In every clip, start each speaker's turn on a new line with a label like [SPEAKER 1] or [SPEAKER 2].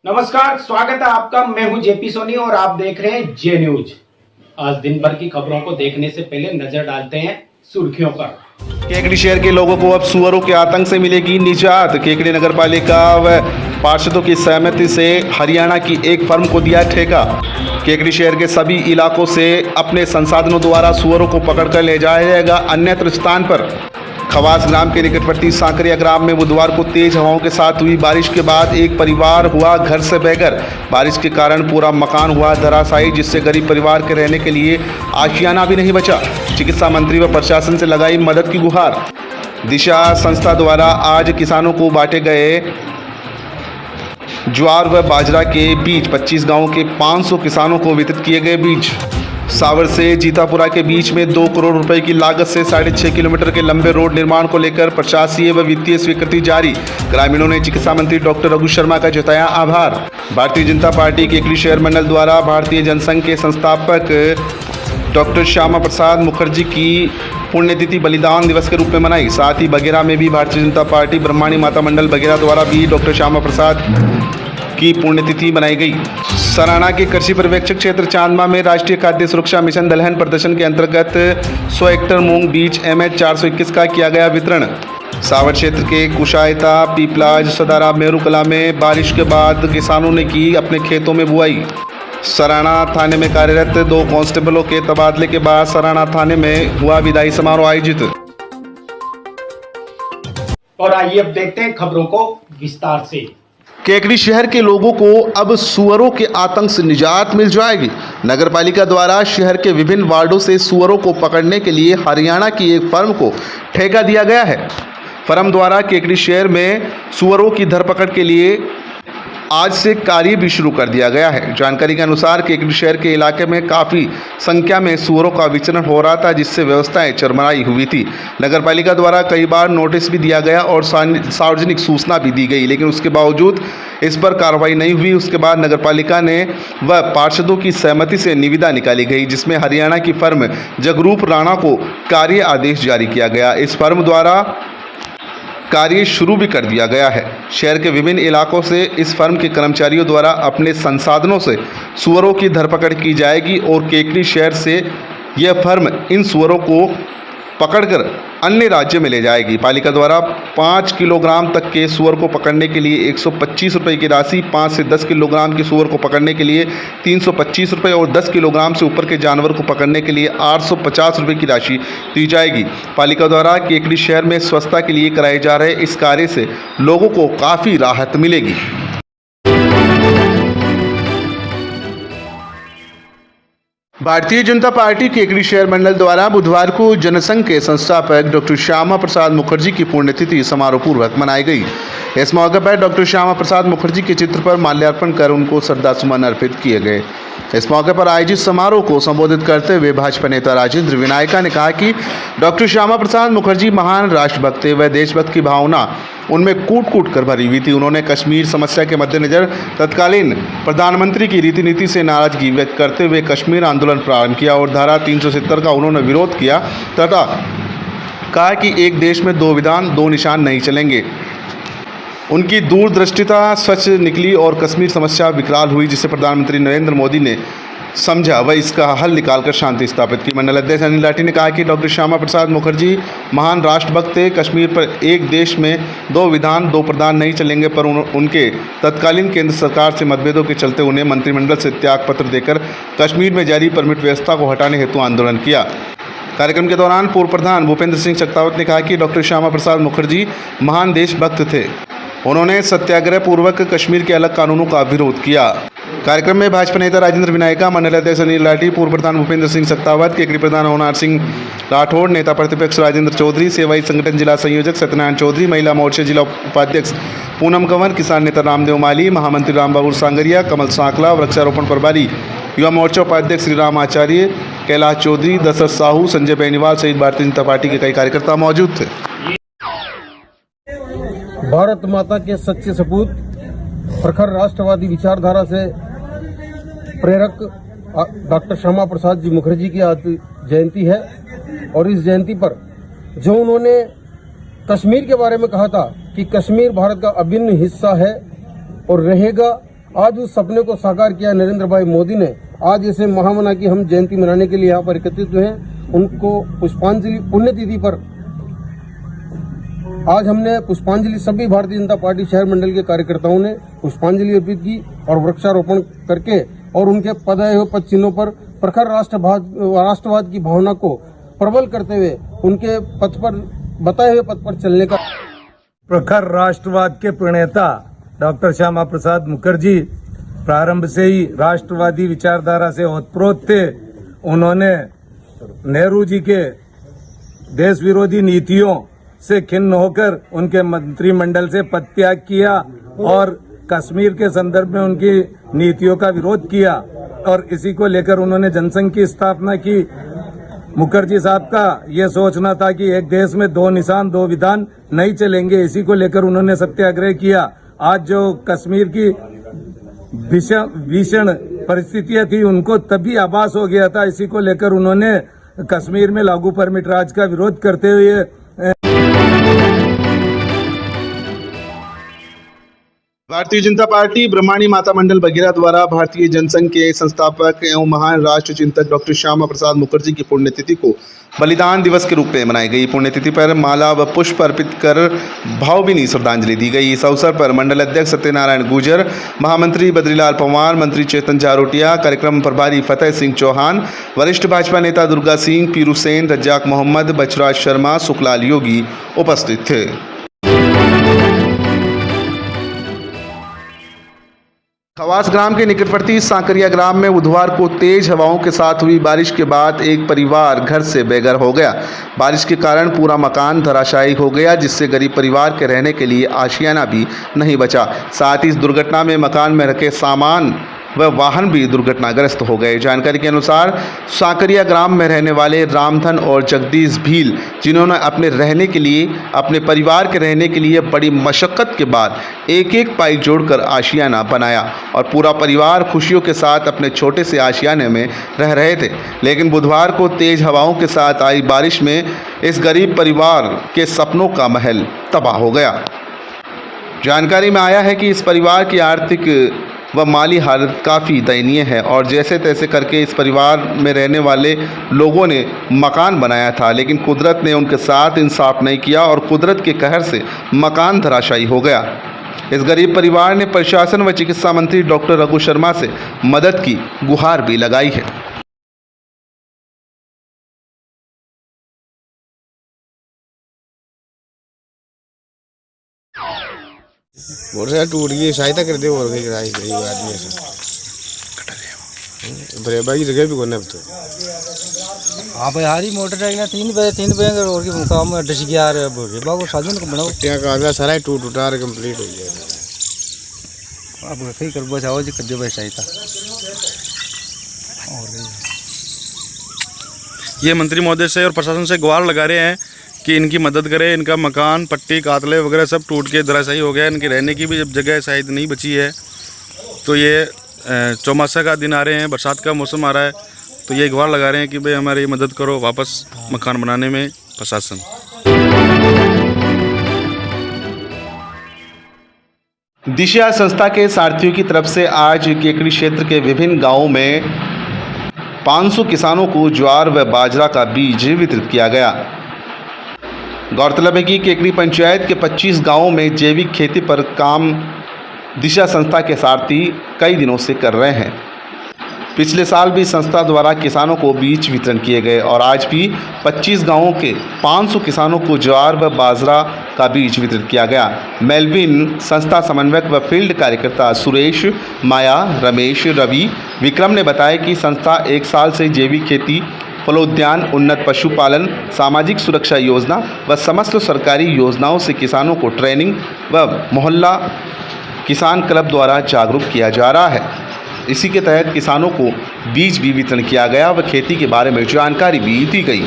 [SPEAKER 1] नमस्कार, स्वागत है आपका। मैं हूं जेपी सोनी और आप देख रहे हैं जे न्यूज। आज दिन भर की खबरों को देखने से पहले नजर डालते हैं सुर्खियों पर।
[SPEAKER 2] केकड़ी शहर के लोगों को अब सुअरों के आतंक से मिलेगी निजात। केकड़ी नगर पालिका व पार्षदों की सहमति से हरियाणा की एक फर्म को दिया ठेका। केकड़ी शहर के सभी इलाकों से अपने संसाधनों द्वारा सुअरों को पकड़कर ले जाया जाएगा अन्यत्र स्थान पर। खवास ग्राम के निकटवर्ती सांकरिया ग्राम में बुधवार को तेज हवाओं के साथ हुई बारिश के बाद एक परिवार हुआ घर से बेघर। बारिश के कारण पूरा मकान हुआ धराशायी, जिससे गरीब परिवार के रहने के लिए आशियाना भी नहीं बचा। चिकित्सा मंत्री व प्रशासन से लगाई मदद की गुहार। दिशा संस्था द्वारा आज किसानों को बांटे गए ज्वार व बाजरा के बीज। 25 गांवों के 500 किसानों को वितरित किए गए बीज। सावर से जीतापुरा के बीच में 2 करोड़ रुपए की लागत से 6.5 किलोमीटर के लंबे रोड निर्माण को लेकर प्रशासकीय व वित्तीय स्वीकृति जारी। ग्रामीणों ने चिकित्सा मंत्री डॉक्टर रघु शर्मा का जताया आभार। भारतीय जनता पार्टी केकड़ी शहर मंडल द्वारा भारतीय जनसंघ के संस्थापक डॉक्टर श्यामा प्रसाद मुखर्जी की पुण्यतिथि बलिदान दिवस के रूप में मनाई। साथ ही बघेरा में भी भारतीय जनता पार्टी ब्रह्माणी माता मंडल बघेरा द्वारा भी डॉक्टर श्यामा प्रसाद की पुण्यतिथि मनाई गई। सराना के कृषि पर्यवेक्षक क्षेत्र चांदमा में राष्ट्रीय खाद्य सुरक्षा मिशन दलहन प्रदर्शन के अंतर्गत 100 हेक्टेयर मूंग बीज MH 421 का किया गया वितरण। सावर क्षेत्र के कुशायता, पीपलाज, सदारा, मेरू कला में बारिश के बाद किसानों ने की अपने खेतों में बुआई। सराना थाने में कार्यरत 2 कांस्टेबलों के तबादले के बाद सराना थाने में हुआ विदाई समारोह आयोजित।
[SPEAKER 1] और आइए अब देखते हैं खबरों को विस्तार से।
[SPEAKER 2] केकड़ी शहर के लोगों को अब सुअरों के आतंक से निजात मिल जाएगी। नगर पालिका द्वारा शहर के विभिन्न वार्डों से सुअरों को पकड़ने के लिए हरियाणा की एक फर्म को ठेका दिया गया है। फर्म द्वारा केकड़ी शहर में सुअरों की धरपकड़ के लिए आज से कार्य भी शुरू कर दिया गया है। जानकारी के अनुसार केकड़ी शहर के इलाके में काफ़ी संख्या में सुअरों का विचरण हो रहा था, जिससे व्यवस्थाएं चरमराई हुई थी। नगर पालिका द्वारा कई बार नोटिस भी दिया गया और सार्वजनिक सूचना भी दी गई, लेकिन उसके बावजूद इस पर कार्रवाई नहीं हुई। उसके बाद नगर पालिका ने व पार्षदों की सहमति से निविदा निकाली गई, जिसमें हरियाणा की फर्म जगरूप राणा को कार्य आदेश जारी किया गया। इस फर्म द्वारा कार्य शुरू भी कर दिया गया है। शहर के विभिन्न इलाकों से इस फर्म के कर्मचारियों द्वारा अपने संसाधनों से सुअरों की धरपकड़ की जाएगी और केकड़ी शहर से यह फर्म इन सुअरों को पकड़कर अन्य राज्य में ले जाएगी। पालिका द्वारा 5 किलोग्राम तक के सुअर को पकड़ने के लिए 125 रुपये की राशि, 5 से 10 किलोग्राम के सुअर को पकड़ने के लिए 325 रुपये और 10 किलोग्राम से ऊपर के जानवर को पकड़ने के लिए 850 रुपये की राशि दी जाएगी। पालिका द्वारा केकड़ी शहर में स्वच्छता के लिए कराए जा रहे इस कार्य से लोगों को काफ़ी राहत मिलेगी। भारतीय जनता पार्टी केकड़ी शहर मंडल द्वारा बुधवार को जनसंघ के संस्थापक डॉक्टर श्यामा प्रसाद मुखर्जी की पुण्यतिथि समारोह पूर्वक मनाई गई। इस मौके पर डॉक्टर श्यामा प्रसाद मुखर्जी के चित्र पर माल्यार्पण कर उनको श्रद्धासुमन अर्पित किए गए। इस मौके पर आयोजित समारोह को संबोधित करते हुए भाजपा नेता राजेंद्र विनायका ने कहा कि डॉक्टर श्यामा प्रसाद मुखर्जी महान राष्ट्रभक्त व देशभक्त की भावना उनमें कूट कूट कर भरी हुई थी। उन्होंने कश्मीर समस्या के मद्देनजर तत्कालीन प्रधानमंत्री की रीति नीति से नाराजगी व्यक्त करते हुए कश्मीर आंदोलन प्रारंभ किया और धारा 370 का उन्होंने विरोध किया तथा कहा कि एक देश में 2 विधान 2 निशान नहीं चलेंगे। उनकी दूरदृष्टिता सच निकली और कश्मीर समस्या विकराल हुई, जिसे प्रधानमंत्री नरेंद्र मोदी ने समझा व इसका हल निकालकर शांति स्थापित की। मंडल अध्यक्ष अनिल लाठी ने कहा कि डॉक्टर श्यामा प्रसाद मुखर्जी महान राष्ट्रभक्त थे। कश्मीर पर एक देश में 2 विधान 2 प्रधान नहीं चलेंगे पर उनके तत्कालीन केंद्र सरकार से मतभेदों के चलते उन्हें मंत्रिमंडल से त्याग पत्र देकर कश्मीर में जारी परमिट व्यवस्था को हटाने हेतु आंदोलन किया। कार्यक्रम के दौरान पूर्व प्रधान भूपेंद्र सिंह चक्तावत ने कहा कि डॉक्टर श्यामा प्रसाद मुखर्जी महान देशभक्त थे। उन्होंने सत्याग्रह पूर्वक कश्मीर के अलग कानूनों का विरोध किया। कार्यक्रम में भाजपा नेता राजेंद्र विनायका, मंडल अध्यक्ष अनिल लाठी, पूर्व प्रधान भूपेंद्र सिंह चक्तावत, केकड़ी प्रधान होनार सिंह राठौड़, नेता प्रतिपक्ष राजेंद्र चौधरी, सेवाई संगठन जिला संयोजक सत्यनारायण चौधरी, महिला मोर्चा जिला उपाध्यक्ष पूनम कंवर, किसान नेता रामदेव माली, महामंत्री रामबाबू सांगरिया, कमल सांकला, वृक्षारोपण प्रभारी युवा मोर्चा उपाध्यक्ष श्रीराम आचार्य, कैलाश चौधरी, दशरथ साहू, संजय बेनीवाल सहित भारतीय जनता पार्टी के कई कार्यकर्ता मौजूद थे।
[SPEAKER 3] भारत माता के सच्चे सपूत, प्रखर राष्ट्रवादी विचारधारा से प्रेरक डॉक्टर श्यामा प्रसाद जी मुखर्जी की आज जयंती है और इस जयंती पर जो उन्होंने कश्मीर के बारे में कहा था कि कश्मीर भारत का अभिन्न हिस्सा है और रहेगा, आज उस सपने को साकार किया नरेंद्र भाई मोदी ने। आज ऐसे महामना की हम जयंती मनाने के लिए यहाँ पर एकत्रित हुए हैं। उनको पुष्पांजलि पुण्यतिथि पर आज हमने पुष्पांजलि सभी भारतीय जनता पार्टी शहर मंडल के कार्यकर्ताओं ने पुष्पांजलि अर्पित की और वृक्षारोपण करके और उनके पदाए हुए पद चिन्हों पर प्रखर राष्ट्रवाद की भावना को प्रबल करते हुए उनके पथ पर बताए हुए पथ पर चलने का।
[SPEAKER 4] प्रखर राष्ट्रवाद के प्रणेता डॉक्टर श्यामा प्रसाद मुखर्जी प्रारंभ से ही राष्ट्रवादी विचारधारा से ओतप्रोत थे। उन्होंने नेहरू जी के देश विरोधी नीतियों से खिन्न होकर उनके मंत्रिमंडल से पद त्याग किया और कश्मीर के संदर्भ में उनकी नीतियों का विरोध किया और इसी को लेकर उन्होंने जनसंघ की स्थापना की। मुखर्जी साहब का ये सोचना था कि एक देश में दो निशान दो विधान नहीं चलेंगे, इसी को लेकर उन्होंने सत्याग्रह किया। आज जो कश्मीर की भीषण परिस्थितियां थी उनको तभी आभास हो गया था, इसी को लेकर उन्होंने कश्मीर में लागू परमिट राज का विरोध करते हुए
[SPEAKER 2] भारतीय जनता पार्टी ब्रह्माणी माता मंडल बघेरा द्वारा भारतीय जनसंघ के संस्थापक एवं महान राष्ट्र चिंतक डॉक्टर श्यामा प्रसाद मुखर्जी की पुण्यतिथि को बलिदान दिवस के रूप में मनाई गई। पुण्यतिथि पर माला व पुष्प अर्पित कर भावभीनी श्रद्धांजलि दी गई। इस अवसर पर मंडल अध्यक्ष सत्यनारायण गुर्जर, महामंत्री बद्रीलाल पंवार, मंत्री चेतन जारोटिया, कार्यक्रम प्रभारी फतेह सिंह चौहान, वरिष्ठ भाजपा नेता दुर्गा सिंह, पीरू सेन, रज्जाक मोहम्मद, बचराज शर्मा, सुखलाल योगी उपस्थित थे। खवास ग्राम के निकटवर्ती सांकरिया ग्राम में बुधवार को तेज हवाओं के साथ हुई बारिश के बाद एक परिवार घर से बेघर हो गया। बारिश के कारण पूरा मकान धराशायी हो गया, जिससे गरीब परिवार के रहने के लिए आशियाना भी नहीं बचा। साथ ही इस दुर्घटना में मकान में रखे सामान व वाहन भी दुर्घटनाग्रस्त हो गए। जानकारी के अनुसार सांकरिया ग्राम में रहने वाले रामधन और जगदीश भील, जिन्होंने अपने परिवार के रहने के लिए बड़ी मशक्कत के बाद एक एक पाई जोड़कर आशियाना बनाया और पूरा परिवार खुशियों के साथ अपने छोटे से आशियाने में रह रहे थे। लेकिन बुधवार को तेज हवाओं के साथ आई बारिश में इस गरीब परिवार के सपनों का महल तबाह हो गया। जानकारी में आया है कि इस परिवार की आर्थिक व माली हालत काफ़ी दयनीय है और जैसे तैसे करके इस परिवार में रहने वाले लोगों ने मकान बनाया था, लेकिन कुदरत ने उनके साथ इंसाफ नहीं किया और कुदरत के कहर से मकान धराशायी हो गया। इस गरीब परिवार ने प्रशासन व चिकित्सा मंत्री डॉक्टर रघु शर्मा से मदद की गुहार भी लगाई है।
[SPEAKER 5] मोटरसाइकिल टूट गई, सहायता कर दे और गरीब आदमी से ड्राइवर की जगह भी कोने अब तो।
[SPEAKER 6] हाँ भाई, हारी मोटरसाइकिल 3 बजे और की मुकाम डस गया यार। बाबू साधन को बनाओ
[SPEAKER 5] क्या कागज सारा टूट उतार कंप्लीट हो गया।
[SPEAKER 6] अब ठीक कर बचाओ जी, कर दो भाई सहायता। और
[SPEAKER 7] ये मंत्री महोदय से और प्रशासन से गुहार लगा रहे हैं कि इनकी मदद करें। इनका मकान पट्टी कातले वगैरह सब टूट के धराशायी हो गया। इनके रहने की भी जब जगह शायद नहीं बची है। तो ये चौमासा का दिन आ रहे हैं, बरसात का मौसम आ रहा है, तो ये गुहार लगा रहे हैं कि भाई हमारी मदद करो वापस मकान बनाने में प्रशासन।
[SPEAKER 2] दिशा संस्था के सारथियों की तरफ से आज केकड़ी क्षेत्र के विभिन्न गांवों में 500 किसानों को ज्वार व बाजरा का बीज वितरित किया गया। गौरतलब है कि केकड़ी पंचायत के 25 गांवों में जैविक खेती पर काम दिशा संस्था के सारथी कई दिनों से कर रहे हैं। पिछले साल भी संस्था द्वारा किसानों को बीज वितरण किए गए और आज भी 25 गांवों के 500 किसानों को ज्वार व बाजरा का बीज वितरित किया गया। मेलविन संस्था समन्वयक व फील्ड कार्यकर्ता सुरेश, माया, रमेश, रवि, विक्रम ने बताया कि संस्था 1 साल से जैविक खेती, फलोद्यान, उन्नत पशुपालन, सामाजिक सुरक्षा योजना व समस्त सरकारी योजनाओं से किसानों को ट्रेनिंग व मोहल्ला किसान क्लब द्वारा जागरूक किया जा रहा है। इसी के तहत किसानों को बीज भी वितरण किया गया व खेती के बारे में जानकारी भी दी गई।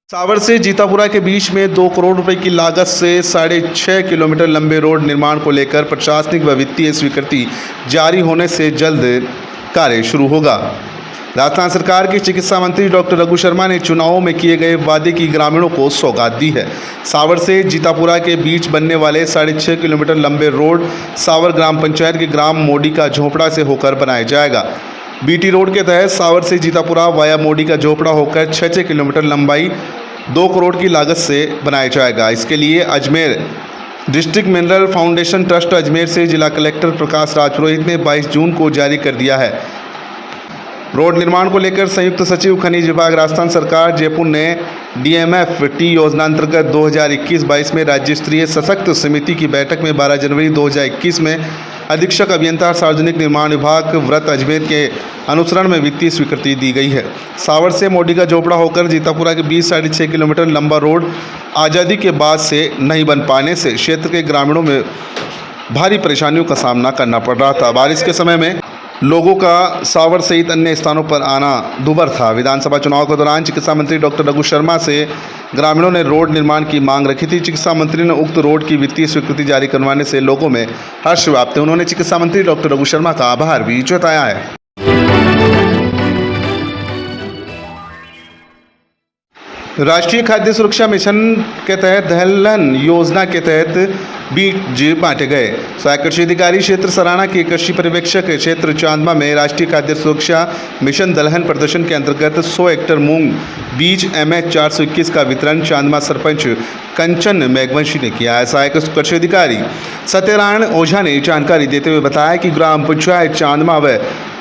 [SPEAKER 2] सावर से जीतापुरा के बीच में 2 करोड़ रुपए की लागत से 6.5 किलोमीटर लंबे रोड निर्माण को लेकर प्रशासनिक व वित्तीय स्वीकृति जारी होने से जल्द कार्य शुरू होगा। राजस्थान सरकार के चिकित्सा मंत्री डॉक्टर रघु शर्मा ने चुनावों में किए गए वादे की ग्रामीणों को सौगात दी है। सावर से जीतापुरा के बीच बनने वाले 6.5 किलोमीटर लंबे रोड सावर ग्राम पंचायत के ग्राम मोडी का झोपड़ा से होकर बनाया जाएगा। बीटी रोड के तहत सावर से जीतापुरा वाया मोडी का झोपड़ा होकर 6 किलोमीटर लंबाई 2 करोड़ की लागत से बनाया जाएगा। इसके लिए Ajmer district mineral foundation trust Ajmer से जिला कलेक्टर प्रकाश राज पुरोहित ने 22 जून को जारी कर दिया है। रोड निर्माण को लेकर संयुक्त सचिव खनिज विभाग राजस्थान सरकार जयपुर ने DMF-T योजना अंतर्गत 2021-22 में राज्य स्तरीय सशक्त समिति की बैठक में 12 जनवरी 2021 में अधीक्षक अभियंता सार्वजनिक निर्माण विभाग व्रत अजमेर के अनुसरण में वित्तीय स्वीकृति दी गई है। सावर से मोडी का झोपड़ा होकर जीतापुरा के बीच 6.5 किलोमीटर लंबा रोड आज़ादी के बाद से नहीं बन पाने से क्षेत्र के ग्रामीणों में भारी परेशानियों का सामना करना पड़ रहा था। बारिश के समय में लोगों का सावर सहित अन्य स्थानों पर आना दुभर था। विधानसभा चुनाव के दौरान चिकित्सा मंत्री डॉक्टर रघु शर्मा से ग्रामीणों ने रोड निर्माण की मांग रखी थी। चिकित्सा मंत्री ने उक्त रोड की वित्तीय स्वीकृति जारी करवाने से लोगों में हर्ष व्याप्त है। उन्होंने चिकित्सा मंत्री डॉक्टर रघु शर्मा का आभार भी जताया है। राष्ट्रीय खाद्य सुरक्षा मिशन के तहत दलहन योजना के तहत बीज बांटे गए। सहायक कृषि अधिकारी क्षेत्र सराना के कृषि पर्यवेक्षक क्षेत्र चांदमा में राष्ट्रीय खाद्य सुरक्षा मिशन दलहन प्रदर्शन के अंतर्गत 100 हेक्टेयर मूंग बीज MH 421 का वितरण चांदमा सरपंच कंचन मेघवंशी ने किया है। सहायक कृषि अधिकारी सत्यनारायण ओझा ने जानकारी देते हुए बताया कि ग्राम पंचायत चांदमा व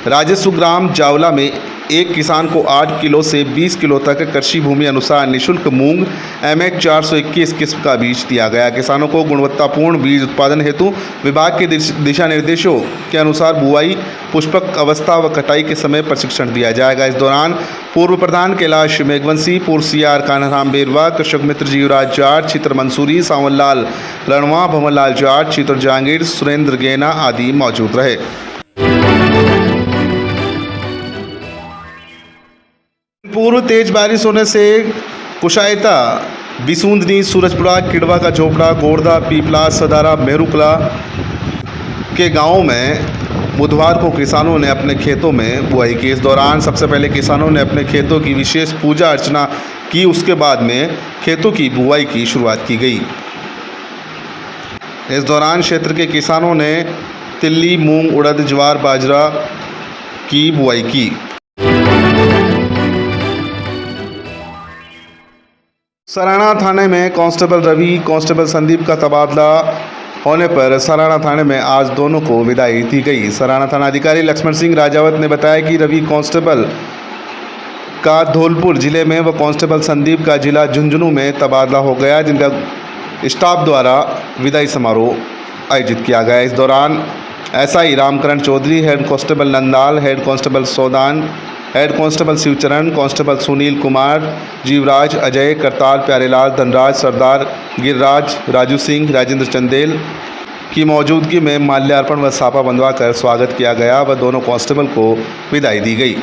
[SPEAKER 2] राजस्व ग्राम जावला में एक किसान को 8 किलो से 20 किलो तक कृषि भूमि अनुसार निःशुल्क मूंग MH 421 किस्म का बीज दिया गया। किसानों को गुणवत्तापूर्ण बीज उत्पादन हेतु विभाग के दिशा निर्देशों के अनुसार बुआई, पुष्पक अवस्था व कटाई के समय प्रशिक्षण दिया जाएगा। इस दौरान पूर्व प्रधान कैलाश मेघवंशी, पूर्व CR कान्हाराम बेरवा, कृषक मित्र जीवराज जाट, चित्र मंसूरी, सावनलाल रणवा, भवनलाल जाट, चित्र जहांगीर, सुरेंद्र गेना आदि मौजूद रहे। पूर्व तेज बारिश होने से कुशायता, बिसूंदनी, सूरजपुरा, किडवा का झोपड़ा, गोरदा, पीपला, सदारा, मेहरुकला के गांवों में बुधवार को किसानों ने अपने खेतों में बुआई की। इस दौरान सबसे पहले किसानों ने अपने खेतों की विशेष पूजा अर्चना की। उसके बाद में खेतों की बुआई की शुरुआत की गई। इस दौरान क्षेत्र के किसानों ने तिल्ली, मूंग, उड़द, ज्वार, बाजरा की बुआई की। सराना थाने में कांस्टेबल रवि, कांस्टेबल संदीप का तबादला होने पर सराना थाने में आज दोनों को विदाई दी गई। सराना थाना अधिकारी लक्ष्मण सिंह राजावत ने बताया कि रवि कांस्टेबल का धौलपुर जिले में व कांस्टेबल संदीप का जिला झुंझुनू में तबादला हो गया, जिनका स्टाफ द्वारा विदाई समारोह आयोजित किया गया। इस दौरान SI Ramkaran Chaudhary, head constable Nandal, head constable Saudan, head constable Shivcharan, constable Sunil Kumar, Jeevraj, Ajay, Kartal, Pyarelal, Dhanraj, सरदार, गिरिराज, राजू सिंह, राजेंद्र चंदेल की मौजूदगी में माल्यार्पण व सापा बंधवा कर स्वागत किया गया व दोनों कांस्टेबल को विदाई दी गई।